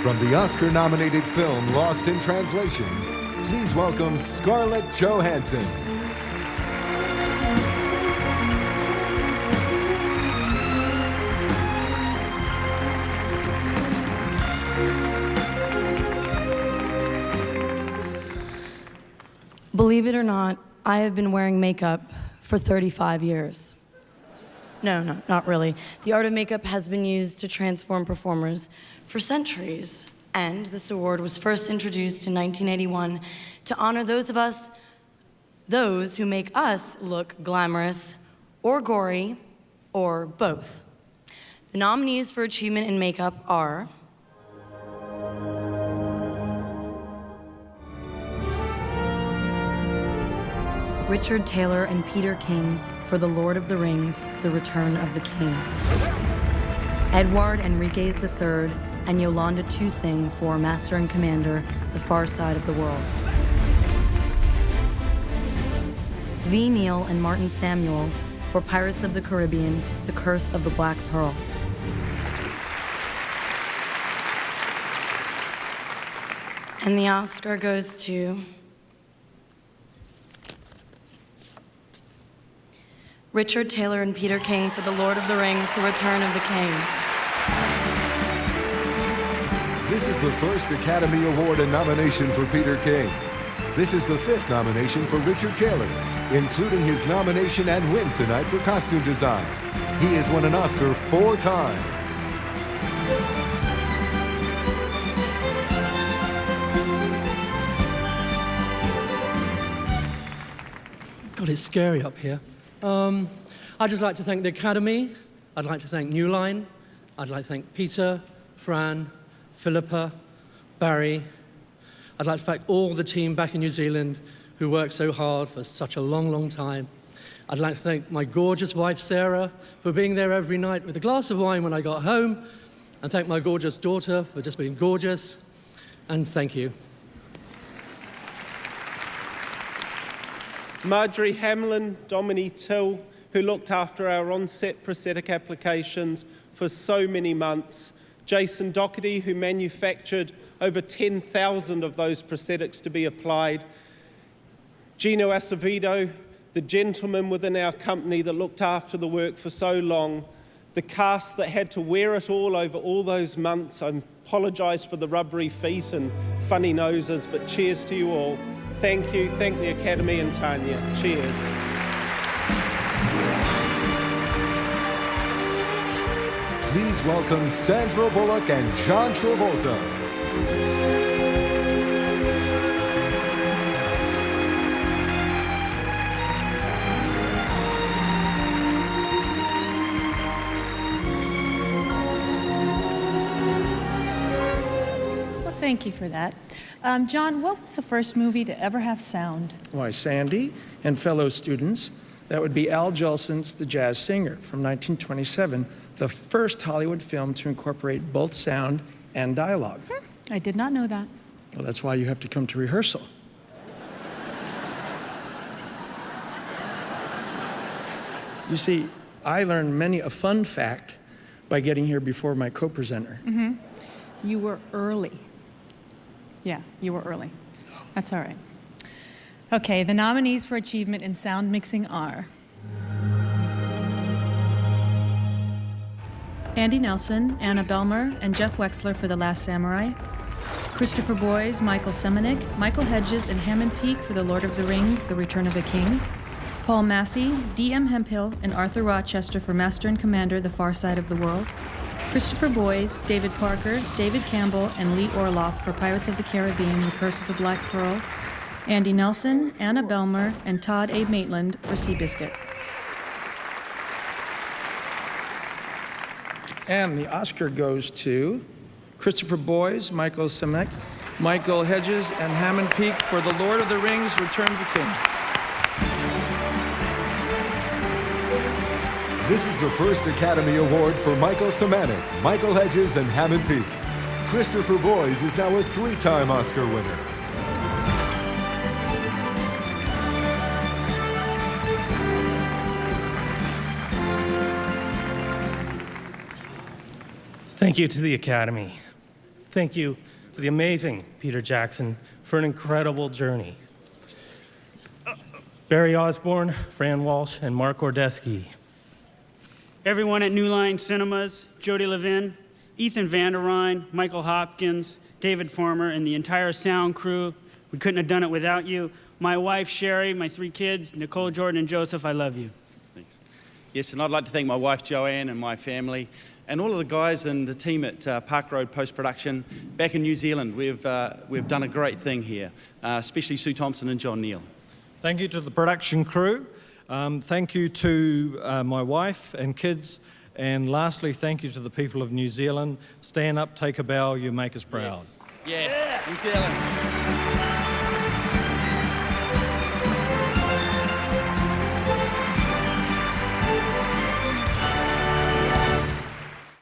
From the Oscar-nominated film Lost in Translation, please welcome Scarlett Johansson. Believe it or not, I have been wearing makeup for 35 years. No, not really. The art of makeup has been used to transform performers for centuries. And this award was first introduced in 1981 to honor those who make us look glamorous or gory or both. The nominees for achievement in makeup are Richard Taylor and Peter King for The Lord of the Rings, The Return of the King. Edward Enriquez III and Yolanda Toussaint for Master and Commander, The Far Side of the World. V. Neal and Martin Samuel for Pirates of the Caribbean, The Curse of the Black Pearl. And the Oscar goes to Richard Taylor and Peter King for The Lord of the Rings, The Return of the King. This is the first Academy Award and nomination for Peter King. This is the 5th nomination for Richard Taylor, including his nomination and win tonight for costume design. He has won an Oscar 4 times. God, it's scary up here. I'd just like to thank the Academy. I'd like to thank New Line. I'd like to thank Peter, Fran, Philippa, Barry. I'd like to thank all the team back in New Zealand who worked so hard for such a long, long time. I'd like to thank my gorgeous wife, Sarah, for being there every night with a glass of wine when I got home, and thank my gorgeous daughter for just being gorgeous, and thank you. Marjorie Hamlin, Dominique Till, who looked after our on-set prosthetic applications for so many months. Jason Doherty, who manufactured over 10,000 of those prosthetics to be applied. Gino Acevedo, the gentleman within our company that looked after the work for so long. The cast that had to wear it all over all those months. I apologise for the rubbery feet and funny noses, but cheers to you all. Thank you, thank the Academy and Tanya. Cheers. Please welcome Sandra Bullock and John Travolta. Thank you for that. John, what was the first movie to ever have sound? Why, Sandy and fellow students, that would be Al Jolson's The Jazz Singer from 1927, the first Hollywood film to incorporate both sound and dialogue. I did not know that. Well, that's why you have to come to rehearsal. You see, I learned many a fun fact by getting here before my co-presenter. You were early. Yeah, you were early. That's all right. Okay, the nominees for achievement in sound mixing are Andy Nelson, Anna Belmer, and Jeff Wexler for The Last Samurai, Christopher Boyes, Michael Semanick, Michael Hedges, and Hammond Peake for The Lord of the Rings, The Return of the King, Paul Massey, D.M. Hemphill, and Arthur Rochester for Master and Commander, The Far Side of the World, Christopher Boyes, David Parker, David Campbell, and Lee Orloff for Pirates of the Caribbean, The Curse of the Black Pearl, Andy Nelson, Anna Belmer, and Todd A. Maitland for Seabiscuit. And the Oscar goes to Christopher Boyes, Michael Semanick, Michael Hedges, and Hammond Peake for The Lord of the Rings, Return of the King. This is the first Academy Award for Michael Semanick, Michael Hedges, and Hammond Peake. Christopher Boyes is now a 3-time Oscar winner. Thank you to the Academy. Thank you to the amazing Peter Jackson for an incredible journey. Barry Osborne, Fran Walsh, and Mark Ordesky. Everyone at New Line Cinemas, Jody Levin, Ethan Vanderrine, Michael Hopkins, David Farmer, and the entire sound crew. We couldn't have done it without you. My wife, Sherry, my 3 kids, Nicole, Jordan, and Joseph, I love you. Thanks. Yes, and I'd like to thank my wife, Joanne, and my family, and all of the guys and the team at Park Road Post-Production. Back in New Zealand, we've done a great thing here, especially Sue Thompson and John Neal. Thank you to the production crew. Thank you to my wife and kids. And lastly, thank you to the people of New Zealand. Stand up, take a bow, you make us proud. Yes. New Zealand.